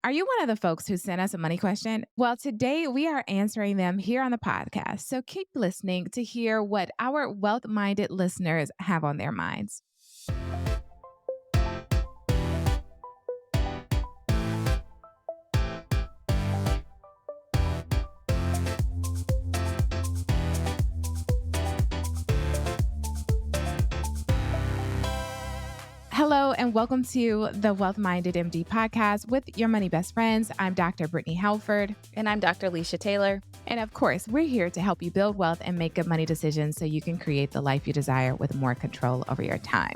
Are you one of the folks who sent us a money question? Well, today we are answering them here on the podcast. So keep listening to hear what our wealth minded listeners have on their minds. Hello, and welcome to the Wealth Minded MD podcast with your money best friends. I'm Dr. Brittany Halford. And I'm Dr. Alicia Taylor. And of course, we're here to help you build wealth and make good money decisions so you can create the life you desire with more control over your time.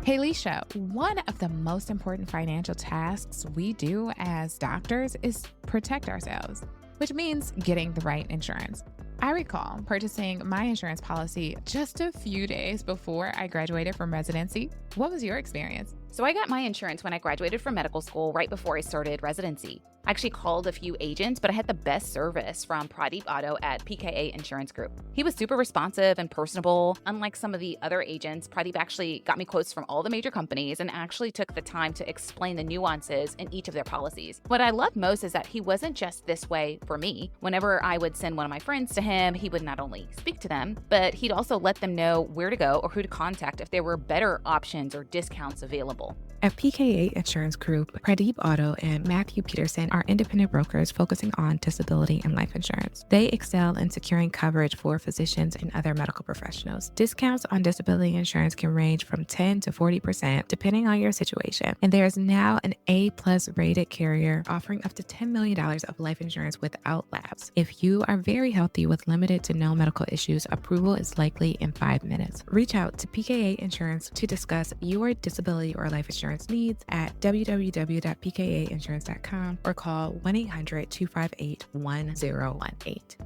Hey, Alicia, one of the most important financial tasks we do as doctors is protect ourselves, which means getting the right insurance. I recall purchasing my insurance policy just a few days before I graduated from residency. What was your experience? So I got my insurance when I graduated from medical school right before I started residency. I actually called a few agents, but I had the best service from Pradeep Auto at PKA Insurance Group. He was super responsive and personable. Unlike some of the other agents, Pradeep actually got me quotes from all the major companies and actually took the time to explain the nuances in each of their policies. What I loved most is that he wasn't just this way for me. Whenever I would send one of my friends to him, he would not only speak to them, but he'd also let them know where to go or who to contact if there were better options or discounts available. At PKA Insurance Group, Pradeep Auto and Matthew Peterson are independent brokers focusing on disability and life insurance. They excel in securing coverage for physicians and other medical professionals. Discounts on disability insurance can range from 10 to 40% depending on your situation. And there is now an A-plus rated carrier offering up to $10 million of life insurance without lapse. If you are very healthy with limited to no medical issues, approval is likely in 5 minutes. Reach out to PKA Insurance to discuss your disability or life insurance needs at www.pkainsurance.com or call 1-800-258-1018.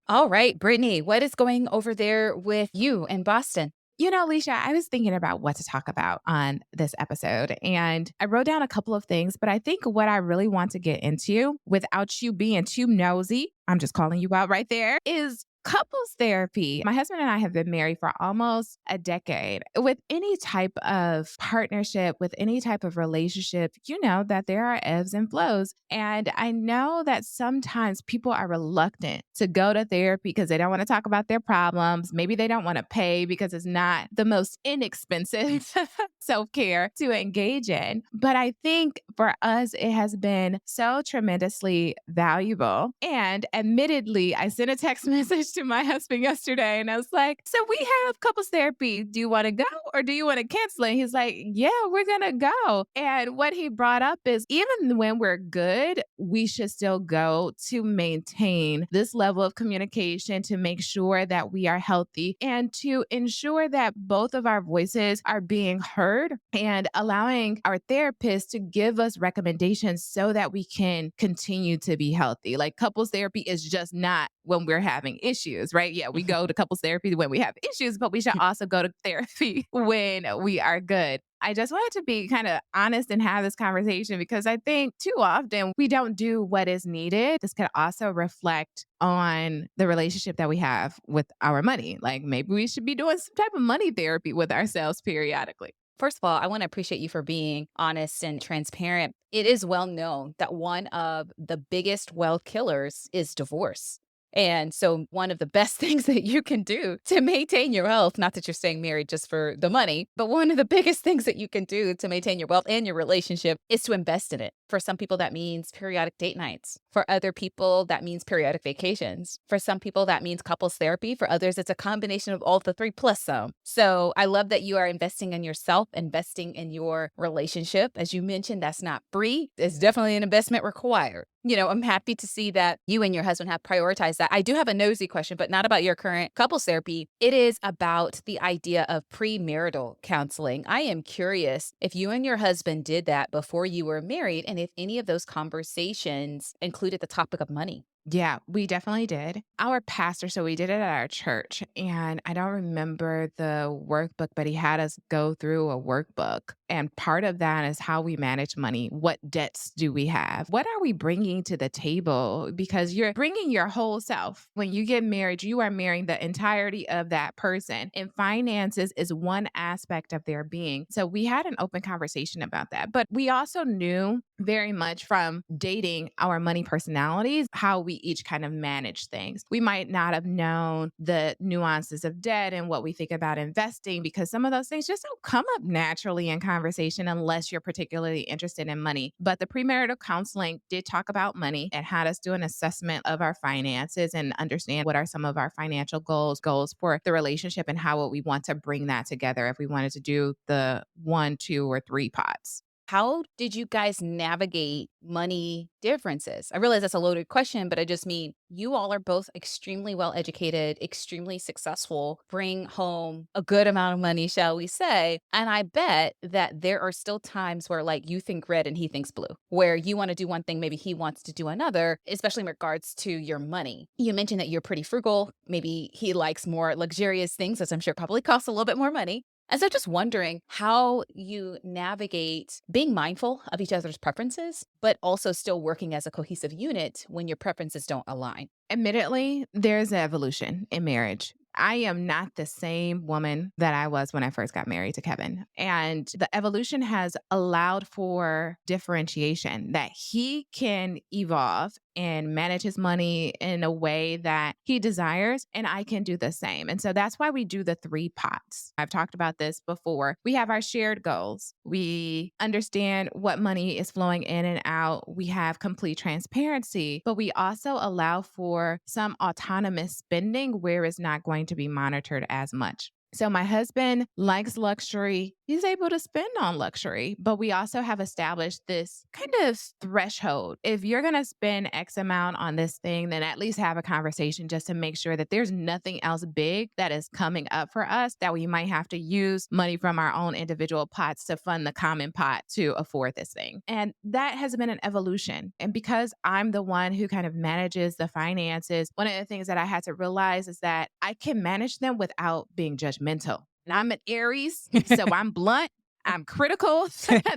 All right, Brittany, what is going over there with you in Boston? You know, Alicia, I was thinking about what to talk about on this episode, and I wrote down a couple of things, but I think what I really want to get into without you being too nosy, I'm just calling you out right there, is couples therapy. My husband and I have been married for almost a decade. With any type of partnership, with any type of relationship, you know that there are ebbs and flows. And I know that sometimes people are reluctant to go to therapy because they don't want to talk about their problems. Maybe they don't want to pay because it's not the most inexpensive self-care to engage in. But I think for us, it has been so tremendously valuable. And admittedly, I sent a text message to my husband yesterday and I was like, so we have couples therapy. Do you want to go or do you want to cancel it? He's like, yeah, we're going to go. And what he brought up is even when we're good, we should still go to maintain this level of communication to make sure that we are healthy and to ensure that both of our voices are being heard and allowing our therapist to give us recommendations so that we can continue to be healthy. Like couples therapy is just not when we're having issues, right? Yeah, we go to couples therapy when we have issues, but we should also go to therapy when we are good. I just wanted to be kind of honest and have this conversation because I think too often we don't do what is needed. This could also reflect on the relationship that we have with our money. Like maybe we should be doing some type of money therapy with ourselves periodically. First of all, I want to appreciate you for being honest and transparent. It is well known that one of the biggest wealth killers is divorce. And so one of the best things that you can do to maintain your health, not that you're staying married just for the money, but one of the biggest things that you can do to maintain your wealth and your relationship is to invest in it. For some people, that means periodic date nights. For other people, that means periodic vacations. For some people, that means couples therapy. For others, it's a combination of all the three plus some. So I love that you are investing in yourself, investing in your relationship. As you mentioned, that's not free. It's definitely an investment required. You know, I'm happy to see that you and your husband have prioritized that. I do have a nosy question, but not about your current couples therapy. It is about the idea of premarital counseling. I am curious if you and your husband did that before you were married and if any of those conversations included the topic of money. Yeah, we definitely did. Our pastor, so we did it at our church, and I don't remember the workbook, but he had us go through a workbook. And part of that is how we manage money. What debts do we have? What are we bringing to the table? Because you're bringing your whole self. When you get married, you are marrying the entirety of that person, and finances is one aspect of their being. So we had an open conversation about that. But we also knew very much from dating our money personalities how we each kind of manage things. We might not have known the nuances of debt and what we think about investing because some of those things just don't come up naturally in conversation unless you're particularly interested in money. But the premarital counseling did talk about money and had us do an assessment of our finances and understand what are some of our financial goals for the relationship, and how would we want to bring that together if we wanted to do the one, two, or three pots. How did you guys navigate money differences? I realize that's a loaded question, but I just mean you all are both extremely well educated, extremely successful, bring home a good amount of money, shall we say. And I bet that there are still times where, like, you think red and he thinks blue, where you want to do one thing, maybe he wants to do another, especially in regards to your money. You mentioned that you're pretty frugal. Maybe he likes more luxurious things, as I'm sure probably costs a little bit more money. And so just wondering how you navigate being mindful of each other's preferences, but also still working as a cohesive unit when your preferences don't align. Admittedly, there's an evolution in marriage. I am not the same woman that I was when I first got married to Kevin. And the evolution has allowed for differentiation that he can evolve and manage his money in a way that he desires, and I can do the same. And so that's why we do the three pots. I've talked about this before. We have our shared goals. We understand what money is flowing in and out. We have complete transparency, but we also allow for some autonomous spending where it's not going to be monitored as much. So my husband likes luxury. He's able to spend on luxury, but we also have established this kind of threshold. If you're going to spend X amount on this thing, then at least have a conversation just to make sure that there's nothing else big that is coming up for us that we might have to use money from our own individual pots to fund the common pot to afford this thing. And that has been an evolution. And because I'm the one who kind of manages the finances, one of the things that I had to realize is that I can manage them without being judgmental. And I'm an Aries, so I'm blunt, I'm critical.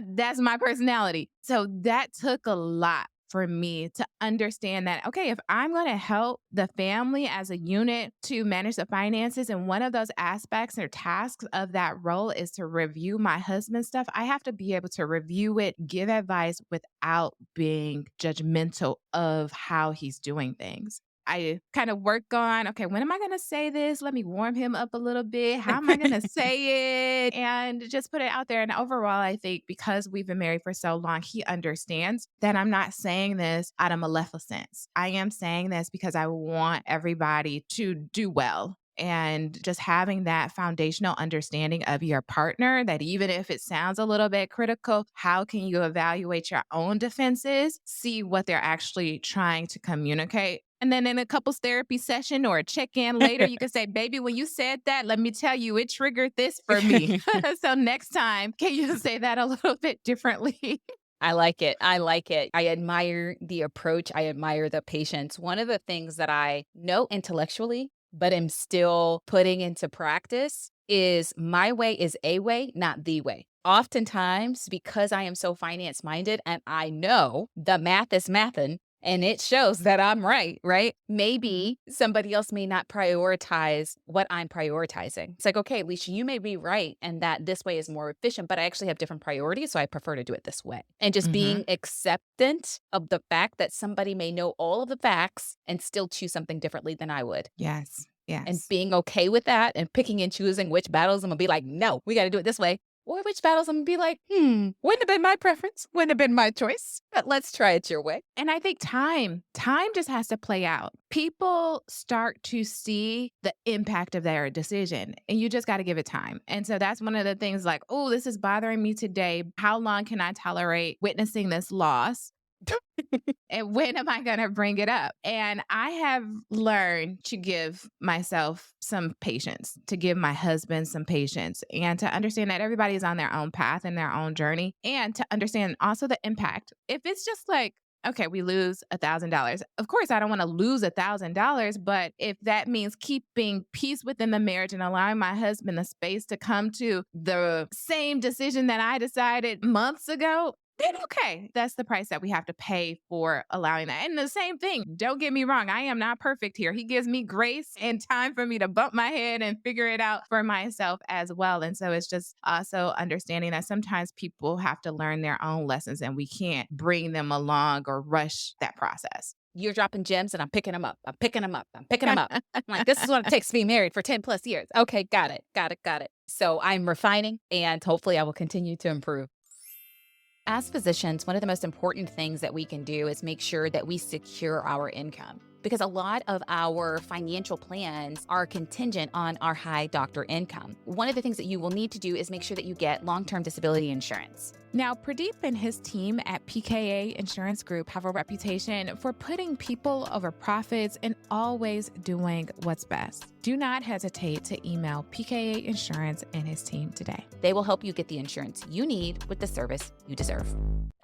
That's my personality. So that took a lot for me to understand that, okay, if I'm going to help the family as a unit to manage the finances, and one of those aspects or tasks of that role is to review my husband's stuff, I have to be able to review it, give advice without being judgmental of how he's doing things. I kind of work on, okay, when am I going to say this? Let me warm him up a little bit. How am I going to say it? And just put it out there. And overall, I think because we've been married for so long, he understands that I'm not saying this out of maleficence. I am saying this because I want everybody to do well. And just having that foundational understanding of your partner, that even if it sounds a little bit critical, how can you evaluate your own defenses, see what they're actually trying to communicate? And then in a couples therapy session or a check in later, you can say, baby, when you said that, let me tell you, it triggered this for me. So next time, can you say that a little bit differently? I like it. I like it. I admire the approach. I admire the patience. One of the things that I know intellectually, but am still putting into practice is my way is a way, not the way. Oftentimes, because I am so finance minded and I know the math is mathin', and it shows that I'm right, right? Maybe somebody else may not prioritize what I'm prioritizing. It's like, okay, Alicia, you may be right and that this way is more efficient, but I actually have different priorities, so I prefer to do it this way. And just Hmm. being acceptant of the fact that somebody may know all of the facts and still choose something differently than I would. Yes. And Yes. being okay with that and picking and choosing which battles I'm gonna be like, no, we gotta do it this way. Or which battles I'm gonna be like, wouldn't have been my preference, wouldn't have been my choice, but let's try it your way. And I think time just has to play out. People start to see the impact of their decision, and you just got to give it time. And so that's one of the things, like, oh, this is bothering me today. How long can I tolerate witnessing this loss? And when am I going to bring it up? And I have learned to give myself some patience, to give my husband some patience, and to understand that everybody is on their own path and their own journey, and to understand also the impact. If it's just like, Okay, we lose $1,000. Of course, I don't want to lose $1,000, but if that means keeping peace within the marriage and allowing my husband the space to come to the same decision that I decided months ago, then okay, that's the price that we have to pay for allowing that. And the same thing, don't get me wrong, I am not perfect here. He gives me grace and time for me to bump my head and figure it out for myself as well. And so it's just also understanding that sometimes people have to learn their own lessons and we can't bring them along or rush that process. You're dropping gems and I'm picking them up. I'm picking them up. I'm picking them up. I'm like, this is what it takes to be married for 10 plus years. Okay, got it. Got it. Got it. So I'm refining and hopefully I will continue to improve. As physicians, one of the most important things that we can do is make sure that we secure our income because a lot of our financial plans are contingent on our high doctor income. One of the things that you will need to do is make sure that you get long-term disability insurance. Now, Pradeep and his team at PKA Insurance Group have a reputation for putting people over profits and always doing what's best. Do not hesitate to email PKA Insurance and his team today. They will help you get the insurance you need with the service you deserve.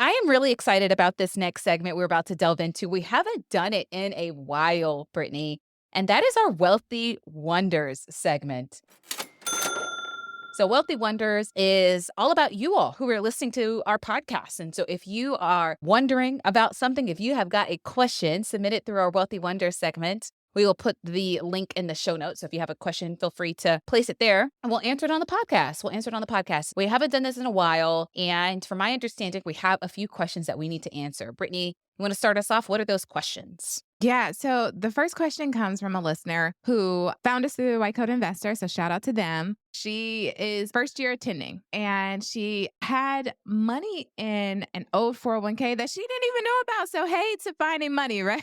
I am really excited about this next segment we're about to delve into. We haven't done it in a while, Brittany, and that is our Wealthy Wonders segment. So Wealthy Wonders is all about you all who are listening to our podcast. And so if you are wondering about something, if you have got a question, submit it through our Wealthy Wonders segment. We will put the link in the show notes. So if you have a question, feel free to place it there and we'll answer it on the podcast. We'll answer it on the podcast. We haven't done this in a while. And from my understanding, we have a few questions that we need to answer. Brittany, you want to start us off? What are those questions? Yeah. So the first question comes from a listener who found us through the White Coat Investor. So shout out to them. She is first year attending and she had money in an old 401k that she didn't even know about. So, hey, to finding money, right?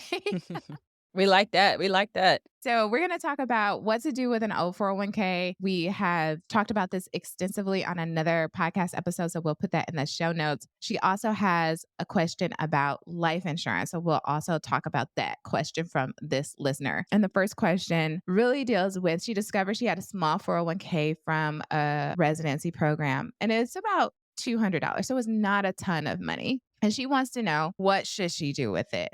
We like that. We like that. So we're going to talk about what to do with an old 401k. We have talked about this extensively on another podcast episode, so we'll put that in the show notes. She also has a question about life insurance, so we'll also talk about that question from this listener. And the first question really deals with, she discovered she had a small 401k from a residency program, and it's about $200, so it's not a ton of money. And she wants to know, what should she do with it?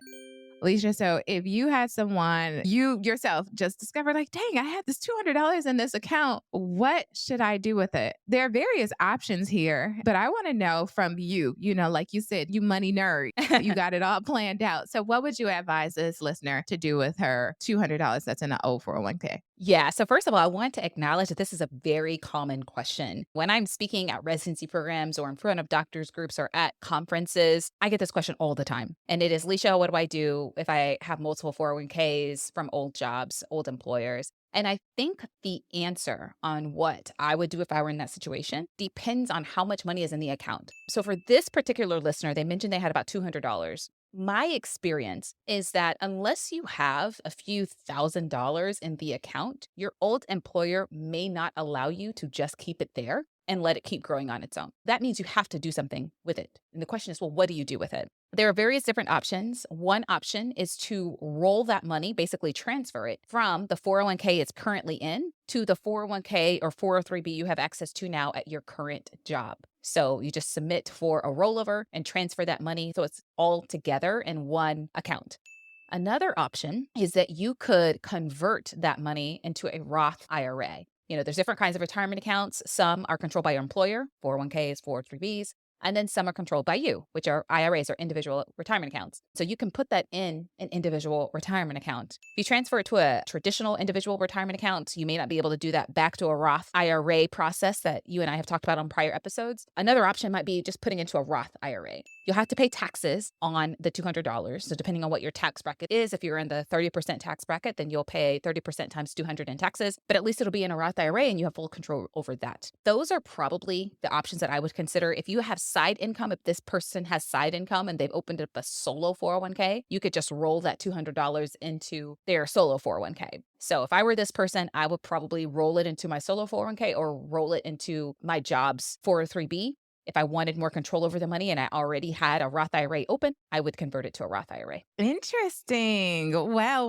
Alicia, so if you had someone, you yourself just discovered like, dang, I had this $200 in this account. What should I do with it? There are various options here, but I want to know from you, like you said, you money nerd, you got it all planned out. So what would you advise this listener to do with her $200 that's in an old 401k? Yeah. So first of all, I want to acknowledge that this is a very common question. When I'm speaking at residency programs or in front of doctors groups or at conferences, I get this question all the time. And it is, Leisha, what do I do if I have multiple 401ks from old jobs, old employers? And I think the answer on what I would do if I were in that situation depends on how much money is in the account. So for this particular listener, they mentioned they had about $200. My experience is that unless you have a few $1,000s in the account, your old employer may not allow you to just keep it there and let it keep growing on its own. That means you have to do something with it. And the question is, well, what do you do with it? There are various different options. One option is to roll that money, basically transfer it from the 401k it's currently in to the 401k or 403b you have access to now at your current job. So you just submit for a rollover and transfer that money so it's all together in one account. Another option is that you could convert that money into a Roth IRA. There's different kinds of retirement accounts. Some are controlled by your employer, 401ks, 403bs. And then some are controlled by you, which are IRAs or individual retirement accounts. So you can put that in an individual retirement account. If you transfer it to a traditional individual retirement account, you may not be able to do that back to a Roth IRA process that you and I have talked about on prior episodes. Another option might be just putting into a Roth IRA. You'll have to pay taxes on the $200. So depending on what your tax bracket is, if you're in the 30% tax bracket, then you'll pay 30% times 200 in taxes, but at least it'll be in a Roth IRA and you have full control over that. Those are probably the options that I would consider. If you have side income, if this person has side income and they've opened up a solo 401k, you could just roll that $200 into their solo 401k. So if I were this person, I would probably roll it into my solo 401k or roll it into my job's 403b. If I wanted more control over the money and I already had a Roth IRA open, I would convert it to a Roth IRA. Interesting. Well.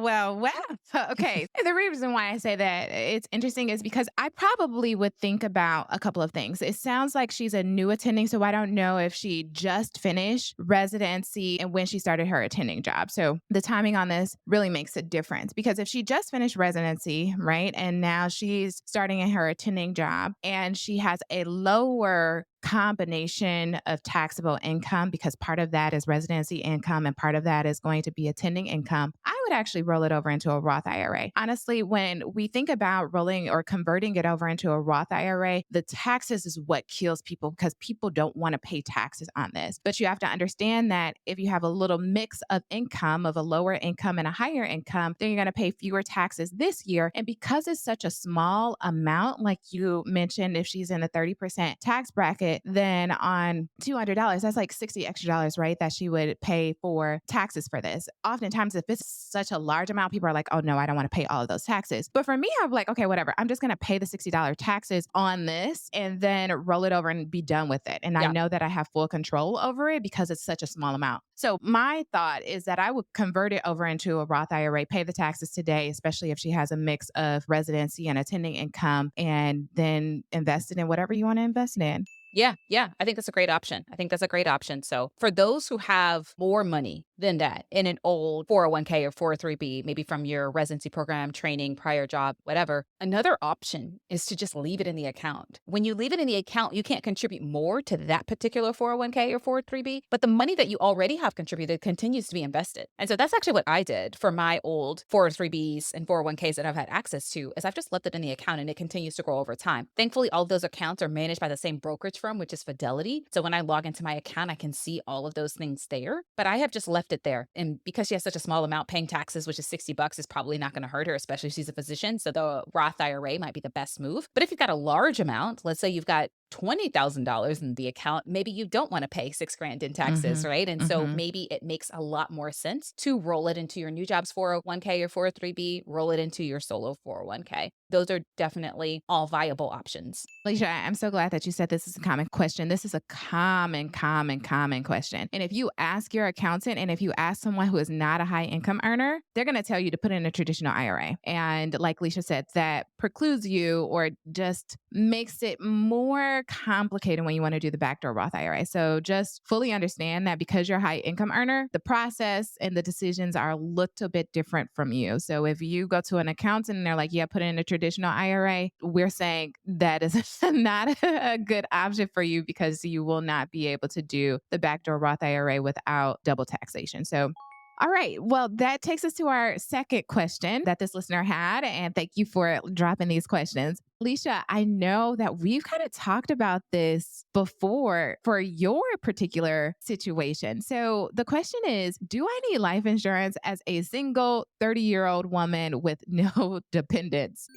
Okay. And the reason why I say that it's interesting is because I probably would think about a couple of things. It sounds like she's a new attending, so I don't know if she just finished residency and when she started her attending job. So the timing on this really makes a difference because if she just finished residency, right, and now she's starting in her attending job and she has a lower combination of taxable income because part of that is residency income and part of that is going to be attending income, I would actually roll it over into a Roth IRA. Honestly, when we think about rolling or converting it over into a Roth IRA, the taxes is what kills people because people don't want to pay taxes on this. But you have to understand that if you have a little mix of income, of a lower income and a higher income, then you're going to pay fewer taxes this year. And because it's such a small amount, like you mentioned, if she's in a 30% tax bracket, then on $200, that's like $60 extra, right? That she would pay for taxes for this. Oftentimes, if it's such a large amount, people are like, oh no, I don't want to pay all of those taxes. But for me, I'm like, okay, whatever. I'm just going to pay the $60 taxes on this and then roll it over and be done with it. And I Yeah. know that I have full control over it because it's such a small amount. So my thought is that I would convert it over into a Roth IRA, pay the taxes today, especially if she has a mix of residency and attending income, and then invest it in whatever you want to invest in. Yeah. I think that's a great option. I think that's a great option. So for those who have more money than that in an old 401k or 403b, maybe from your residency program, training, prior job, whatever, another option is to just leave it in the account. When you leave it in the account, you can't contribute more to that particular 401k or 403b, but the money that you already have contributed continues to be invested. And so that's actually what I did for my old 403bs and 401ks that I've had access to is I've just left it in the account and it continues to grow over time. Thankfully, all of those accounts are managed by the same brokerage firm, which is Fidelity. So when I log into my account, I can see all of those things there, but I have just left it there. And because she has such a small amount, paying taxes, which is $60, is probably not going to hurt her, especially if she's a physician. So the Roth IRA might be the best move. But if you've got a large amount, let's say you've got $20,000 in the account, maybe you don't want to pay $6,000 in taxes, right? And so maybe it makes a lot more sense to roll it into your new job's 401k or 403b, roll it into your solo 401k. Those are definitely all viable options. Alicia, I'm so glad that you said this is a common question. This is a common question. And if you ask your accountant and if you ask someone who is not a high income earner, they're going to tell you to put in a traditional IRA. And like Alicia said, that precludes you or just makes it more complicated when you want to do the backdoor Roth IRA. So just fully understand that because you're a high income earner, the process and the decisions are a little bit different from you. So if you go to an accountant and they're like, yeah, put in a traditional IRA, we're saying that is not a good option for you because you will not be able to do the backdoor Roth IRA without double taxation. So all right. Well, that takes us to our second question that this listener had. And thank you for dropping these questions. Alicia, I know that we've kind of talked about this before for your particular situation. So the question is, do I need life insurance as a single 30-year-old woman with no dependents?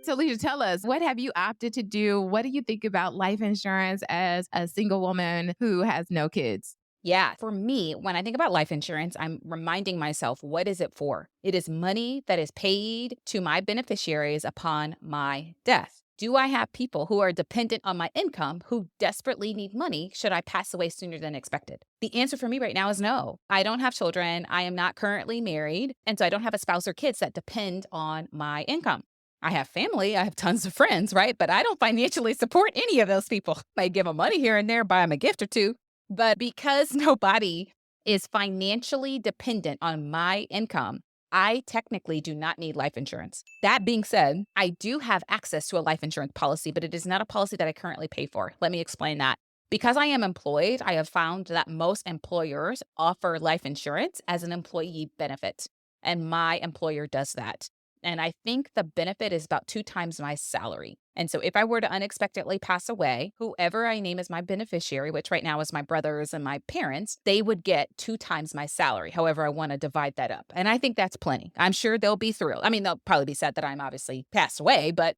So, Alicia, tell us, what have you opted to do? What do you think about life insurance as a single woman who has no kids? Yeah, for me, when I think about life insurance, I'm reminding myself, what is it for? It is money that is paid to my beneficiaries upon my death. Do I have people who are dependent on my income who desperately need money should I pass away sooner than expected? The answer for me right now is no. I don't have children. I am not currently married. And so I don't have a spouse or kids that depend on my income. I have family, I have tons of friends, right? But I don't financially support any of those people. I give them money here and there, buy them a gift or two. But because nobody is financially dependent on my income, I technically do not need life insurance. That being said, I do have access to a life insurance policy, but it is not a policy that I currently pay for. Let me explain that. Because I am employed, I have found that most employers offer life insurance as an employee benefit, and my employer does that. And I think the benefit is about 2 times my salary. And so if I were to unexpectedly pass away, whoever I name as my beneficiary, which right now is my brothers and my parents, they would get 2 times my salary. However, I want to divide that up. And I think that's plenty. I'm sure they'll be thrilled. I mean, they'll probably be sad that I'm obviously passed away, but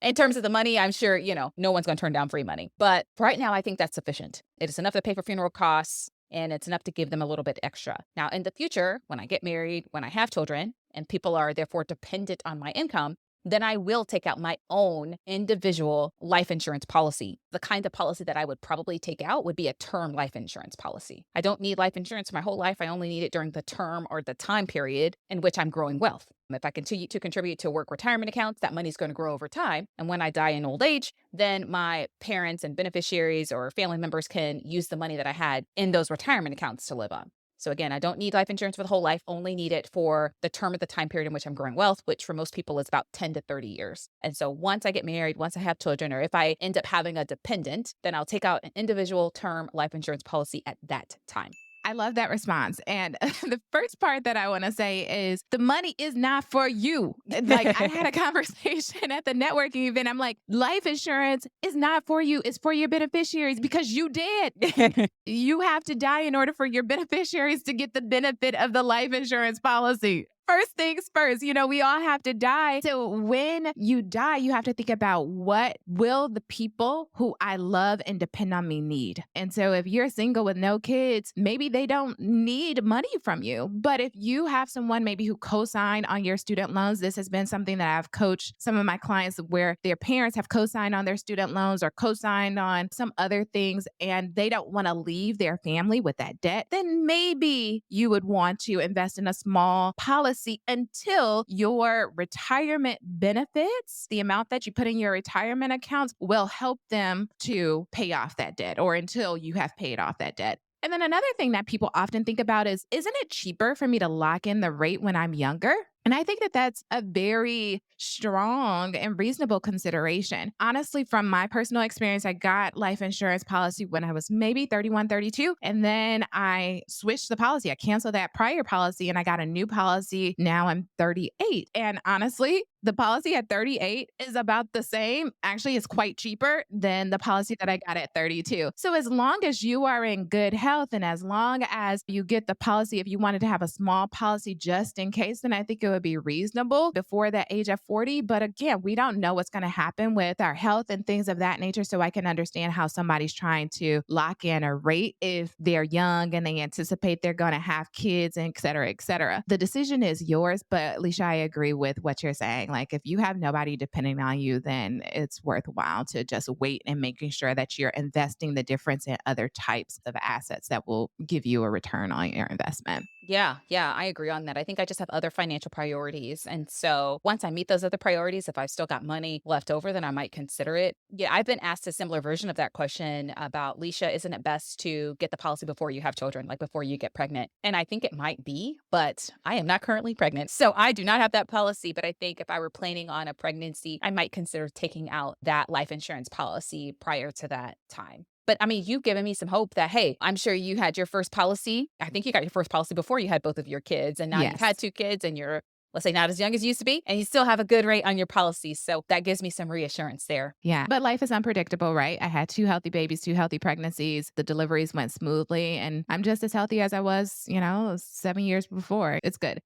in terms of the money, I'm sure, no one's going to turn down free money. But right now, I think that's sufficient. It is enough to pay for funeral costs, and it's enough to give them a little bit extra. Now, in the future, when I get married, when I have children, and people are therefore dependent on my income, then I will take out my own individual life insurance policy. The kind of policy that I would probably take out would be a term life insurance policy. I don't need life insurance my whole life. I only need it during the term or the time period in which I'm growing wealth. If I continue to contribute to work retirement accounts, that money's going to grow over time. And when I die in old age, then my parents and beneficiaries or family members can use the money that I had in those retirement accounts to live on. So again, I don't need life insurance for the whole life, only need it for the term of the time period in which I'm growing wealth, which for most people is about 10 to 30 years. And so once I get married, once I have children, or if I end up having a dependent, then I'll take out an individual term life insurance policy at that time. I love that response. And the first part that I want to say is the money is not for you. Like I had a conversation at the networking event. I'm like, life insurance is not for you. It's for your beneficiaries because you did. You have to die in order for your beneficiaries to get the benefit of the life insurance policy. First things first, we all have to die. So when you die, you have to think about what will the people who I love and depend on me need. And so if you're single with no kids, maybe they don't need money from you. But if you have someone maybe who co-signed on your student loans, this has been something that I've coached some of my clients where their parents have co-signed on their student loans or co-signed on some other things, and they don't want to leave their family with that debt, then maybe you would want to invest in a small policy until your retirement benefits, the amount that you put in your retirement accounts, will help them to pay off that debt, or until you have paid off that debt. And then another thing that people often think about is, isn't it cheaper for me to lock in the rate when I'm younger? And I think that that's a very strong and reasonable consideration. Honestly, from my personal experience, I got life insurance policy when I was maybe 31, 32. And then I switched the policy. I canceled that prior policy and I got a new policy. Now I'm 38. And honestly, the policy at 38 is about the same. Actually, it's quite cheaper than the policy that I got at 32. So as long as you are in good health and as long as you get the policy, if you wanted to have a small policy just in case, then I think it would be reasonable before that age of 40. But again, we don't know what's going to happen with our health and things of that nature. So I can understand how somebody's trying to lock in a rate if they're young and they anticipate they're going to have kids, and et cetera, et cetera. The decision is yours. But Alicia, I agree with what you're saying. Like if you have nobody depending on you, then it's worthwhile to just wait and making sure that you're investing the difference in other types of assets that will give you a return on your investment. Yeah, I agree on that. I think I just have other financial priorities. And so once I meet those other priorities, if I've still got money left over, then I might consider it. Yeah, I've been asked a similar version of that question about, Leisha, isn't it best to get the policy before you have children, like before you get pregnant? And I think it might be, but I am not currently pregnant. So I do not have that policy. But I think if I were planning on a pregnancy, I might consider taking out that life insurance policy prior to that time. But I mean, you've given me some hope that, hey, I'm sure you had your first policy. I think you got your first policy before you had both of your kids. And now you've had two kids and you're, let's say, not as young as you used to be. And you still have a good rate on your policy. So that gives me some reassurance there. Yeah. But life is unpredictable, right? I had 2 healthy babies, 2 healthy pregnancies. The deliveries went smoothly. And I'm just as healthy as I was, 7 years before. It's good.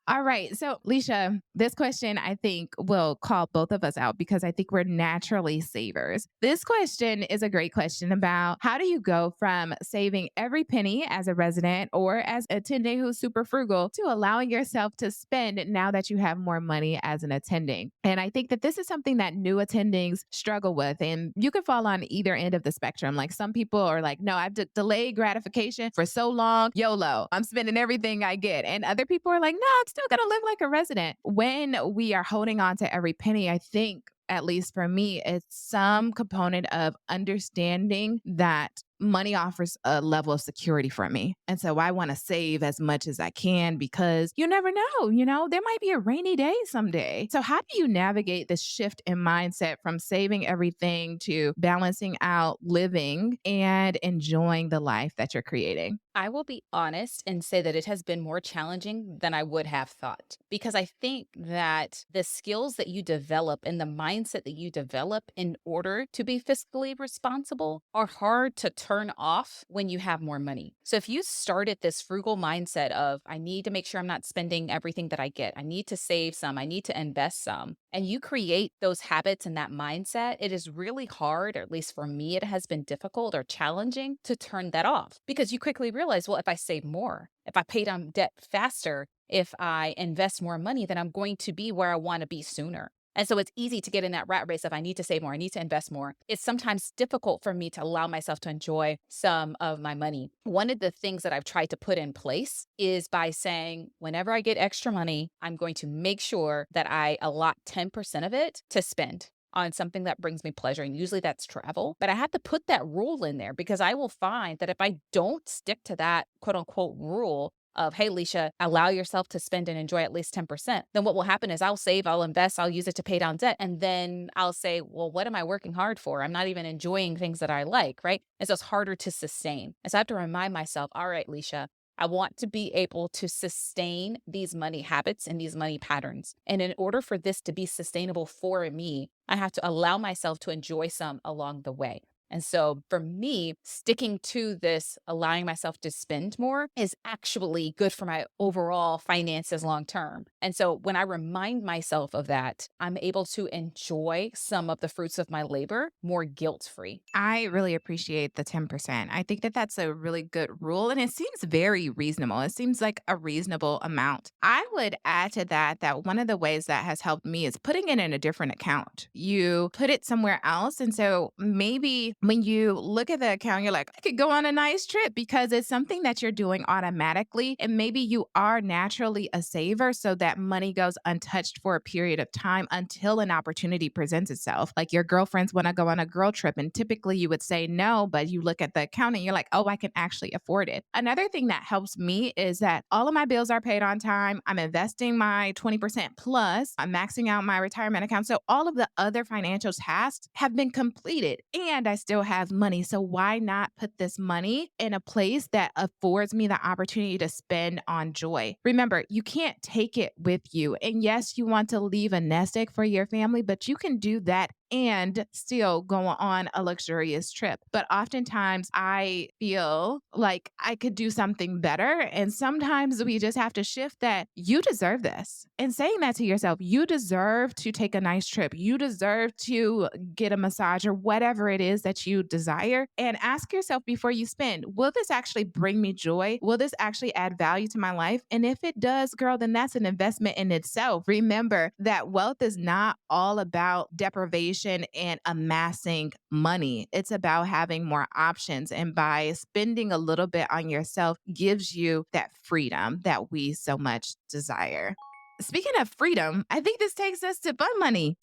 All right. So, Leisha, this question I think will call both of us out because I think we're naturally savers. This question is a great question about how do you go from saving every penny as a resident or as an attending who's super frugal to allowing yourself to spend now that you have more money as an attending. And I think that this is something that new attendings struggle with. And you can fall on either end of the spectrum. Like some people are like, no, I've delayed gratification for so long. YOLO, I'm spending everything I get. And other people are like, no, I'm still going to live like a resident. When we are holding on to every penny, I think, at least for me, it's some component of understanding that money offers a level of security for me. And so I want to save as much as I can because you never know, there might be a rainy day someday. So how do you navigate this shift in mindset from saving everything to balancing out living and enjoying the life that you're creating? I will be honest and say that it has been more challenging than I would have thought, because I think that the skills that you develop and the mindset that you develop in order to be fiscally responsible are hard to turn off when you have more money. So if you started this frugal mindset of, I need to make sure I'm not spending everything that I get, I need to save some, I need to invest some, and you create those habits and that mindset, it is really hard, or at least for me, it has been difficult or challenging to turn that off, because you quickly realize, well, if I save more, if I pay down debt faster, if I invest more money, then I'm going to be where I want to be sooner. And so it's easy to get in that rat race of I need to save more, I need to invest more. It's sometimes difficult for me to allow myself to enjoy some of my money. One of the things that I've tried to put in place is by saying, whenever I get extra money, I'm going to make sure that I allot 10% of it to spend on something that brings me pleasure. And usually that's travel. But I have to put that rule in there because I will find that if I don't stick to that quote unquote rule of, hey, Leisha, allow yourself to spend and enjoy at least 10%, then what will happen is I'll save, I'll invest, I'll use it to pay down debt. And then I'll say, well, what am I working hard for? I'm not even enjoying things that I like, right? And so it's harder to sustain. And so I have to remind myself, all right, Leisha, I want to be able to sustain these money habits and these money patterns. And in order for this to be sustainable for me, I have to allow myself to enjoy some along the way. And so for me, sticking to this, allowing myself to spend more is actually good for my overall finances long term. And so when I remind myself of that, I'm able to enjoy some of the fruits of my labor more guilt free. I really appreciate the 10%. I think that that's a really good rule and it seems very reasonable. It seems like a reasonable amount. I would add to that that one of the ways that has helped me is putting it in a different account. You put it somewhere else. And so maybe when you look at the account, you're like, I could go on a nice trip because it's something that you're doing automatically. And maybe you are naturally a saver. So that money goes untouched for a period of time until an opportunity presents itself. Like your girlfriends want to go on a girl trip. And typically you would say no, but you look at the account and you're like, oh, I can actually afford it. Another thing that helps me is that all of my bills are paid on time. I'm investing my 20% plus. I'm maxing out my retirement account. So all of the other financial tasks have been completed and I still have money. So why not put this money in a place that affords me the opportunity to spend on joy? Remember, you can't take it with you. And yes, you want to leave a nest egg for your family, but you can do that and still go on a luxurious trip. But oftentimes I feel like I could do something better. And sometimes we just have to shift that you deserve this. And saying that to yourself, you deserve to take a nice trip. You deserve to get a massage or whatever it is that you desire. And ask yourself before you spend, will this actually bring me joy? Will this actually add value to my life? And if it does, girl, then that's an investment in itself. Remember that wealth is not all about deprivation and amassing money. It's about having more options. And by spending a little bit on yourself gives you that freedom that we so much desire. Speaking of freedom, I think this takes us to fun money.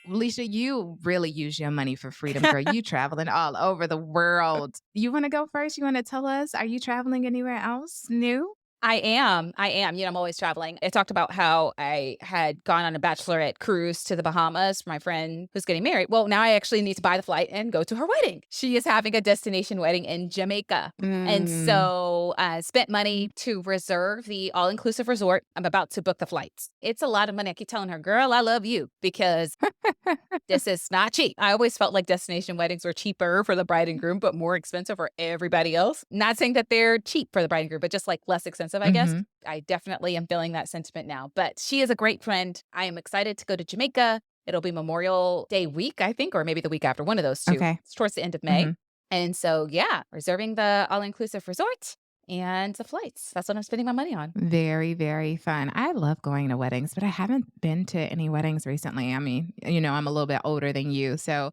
Leisha, you really use your money for freedom, girl. You traveling all over the world. You want to go first? You want to tell us? Are you traveling anywhere else new? I am. I am. I'm always traveling. I talked about how I had gone on a bachelorette cruise to the Bahamas for my friend who's getting married. Well, now I actually need to buy the flight and go to her wedding. She is having a destination wedding in Jamaica. And Mm. so I spent money to reserve the all inclusive resort. I'm about to book the flights. It's a lot of money. I keep telling her, girl, I love you because this is not cheap. I always felt like destination weddings were cheaper for the bride and groom, but more expensive for everybody else. Not saying that they're cheap for the bride and groom, but just like less expensive, I guess. Mhm. I definitely am feeling that sentiment now. But she is a great friend. I am excited to go to Jamaica. It'll be Memorial Day week, I think, or maybe the week after, one of those two. Okay. It's towards the end of May. Mhm. And so, yeah, reserving the all inclusive resort and the flights. That's what I'm spending my money on. Very, very fun. I love going to weddings, but I haven't been to any weddings recently. I mean, I'm a little bit older than you. So,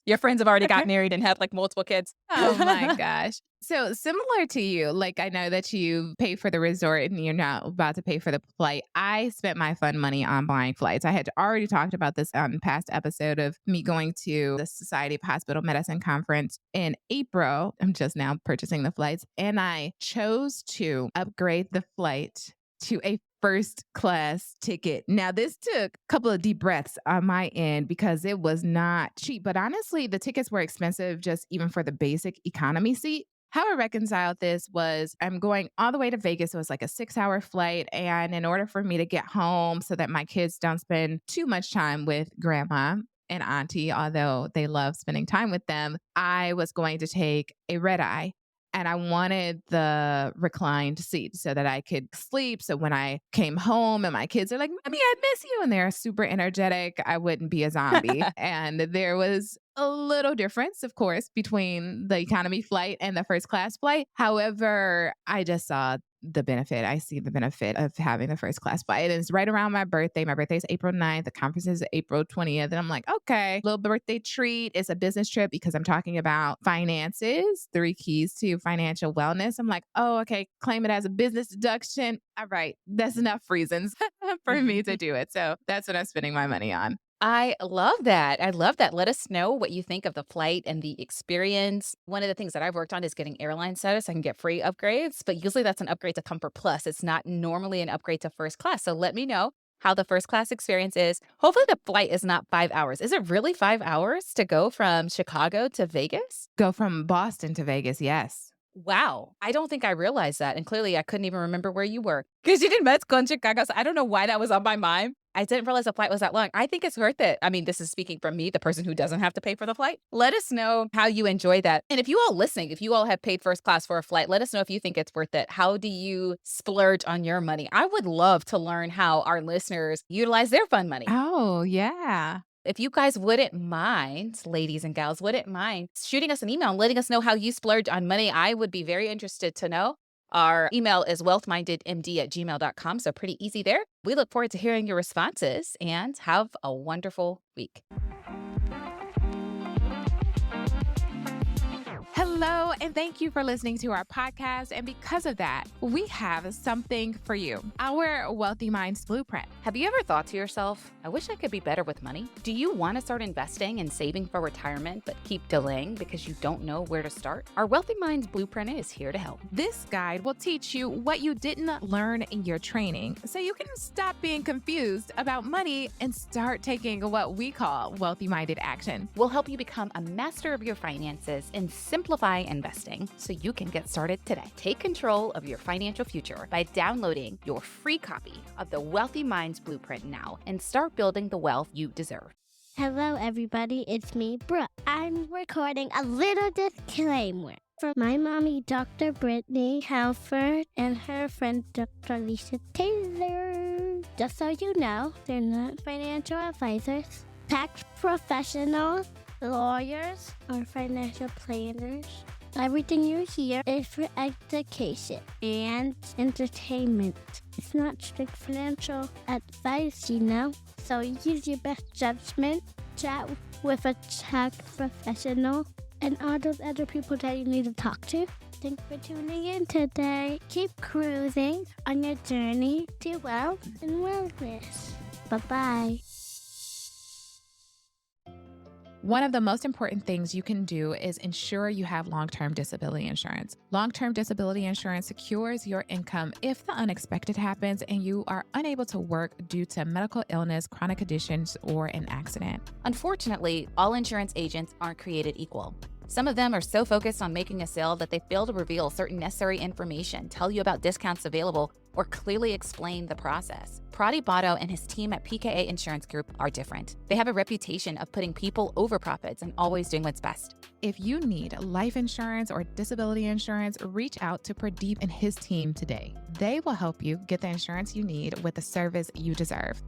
Your friends have already got married and have like multiple kids. oh my gosh. So, similar to you, like I know that you pay for the resort and you're not about to pay for the flight. I spent my fun money on buying flights. I had already talked about this on past episode of me going to the Society of Hospital Medicine conference in April. I'm just now purchasing the flights and I chose to upgrade the flight to a first class ticket. Now, this took a couple of deep breaths on my end because it was not cheap, but honestly, the tickets were expensive just even for the basic economy seat. How I reconciled this was I'm going all the way to Vegas. So it was like a 6 hour flight. And in order for me to get home so that my kids don't spend too much time with grandma and auntie, although they love spending time with them, I was going to take a red eye and I wanted the reclined seat so that I could sleep. So when I came home and my kids are like, Mommy, I miss you. And they're super energetic, I wouldn't be a zombie. And there was a little difference, of course, between the economy flight and the first class flight. However, I just saw the benefit. I see the benefit of having the first class flight. And it's right around my birthday. My birthday is April 9th. The conference is April 20th. And I'm like, okay, little birthday treat. It's a business trip because I'm talking about finances, 3 keys to financial wellness. I'm like, oh, okay, claim it as a business deduction. All right, that's enough reasons for me to do it. So that's what I'm spending my money on. I love that. I love that. Let us know what you think of the flight and the experience. One of the things that I've worked on is getting airline status. I can get free upgrades, but usually that's an upgrade to Comfort Plus. It's not normally an upgrade to first class. So let me know how the first class experience is. Hopefully the flight is not 5 hours. Is it really 5 hours to go from Chicago to Vegas? Go from Boston to Vegas. Yes. Wow. I don't think I realized that. And clearly I couldn't even remember where you were because you did med school in Chicago. So I don't know why that was on my mind. I didn't realize the flight was that long. I think it's worth it. I mean, this is speaking from me, the person who doesn't have to pay for the flight. Let us know how you enjoy that. And if you all listening, if you all have paid first class for a flight, let us know if you think it's worth it. How do you splurge on your money? I would love to learn how our listeners utilize their fun money. Oh, yeah. If you guys wouldn't mind, ladies and gals, wouldn't mind shooting us an email and letting us know how you splurge on money, I would be very interested to know. Our email is wealthmindedmd@gmail.com, so pretty easy there. We look forward to hearing your responses and have a wonderful week. Hello, and thank you for listening to our podcast. And because of that, we have something for you, our Wealthy Minds Blueprint. Have you ever thought to yourself, I wish I could be better with money? Do you want to start investing and saving for retirement, but keep delaying because you don't know where to start? Our Wealthy Minds Blueprint is here to help. This guide will teach you what you didn't learn in your training so you can stop being confused about money and start taking what we call wealthy-minded action. We'll help you become a master of your finances and simplify investing so you can get started today. Take control of your financial future by downloading your free copy of the Wealthy Minds Blueprint now and start building the wealth you deserve. Hello, everybody. It's me, Brooke. I'm recording a little disclaimer for my mommy, Dr. Brittany Halford, and her friend, Dr. Lisa Taylor. Just so you know, they're not financial advisors, tax professionals, lawyers, or financial planners. Everything you hear is for education and entertainment. It's not strict financial advice, you know. So use your best judgment, chat with a tax professional, and all those other people that you need to talk to. Thanks for tuning in today. Keep cruising on your journey to wealth and wellness. Bye-bye. One of the most important things you can do is ensure you have long-term disability insurance. Long-term disability insurance secures your income if the unexpected happens and you are unable to work due to medical illness, chronic conditions, or an accident. Unfortunately, all insurance agents aren't created equal. Some of them are so focused on making a sale that they fail to reveal certain necessary information, tell you about discounts available, or clearly explain the process. Prati Botto and his team at PKA Insurance Group are different. They have a reputation of putting people over profits and always doing what's best. If you need life insurance or disability insurance, reach out to Pradeep and his team today. They will help you get the insurance you need with the service you deserve.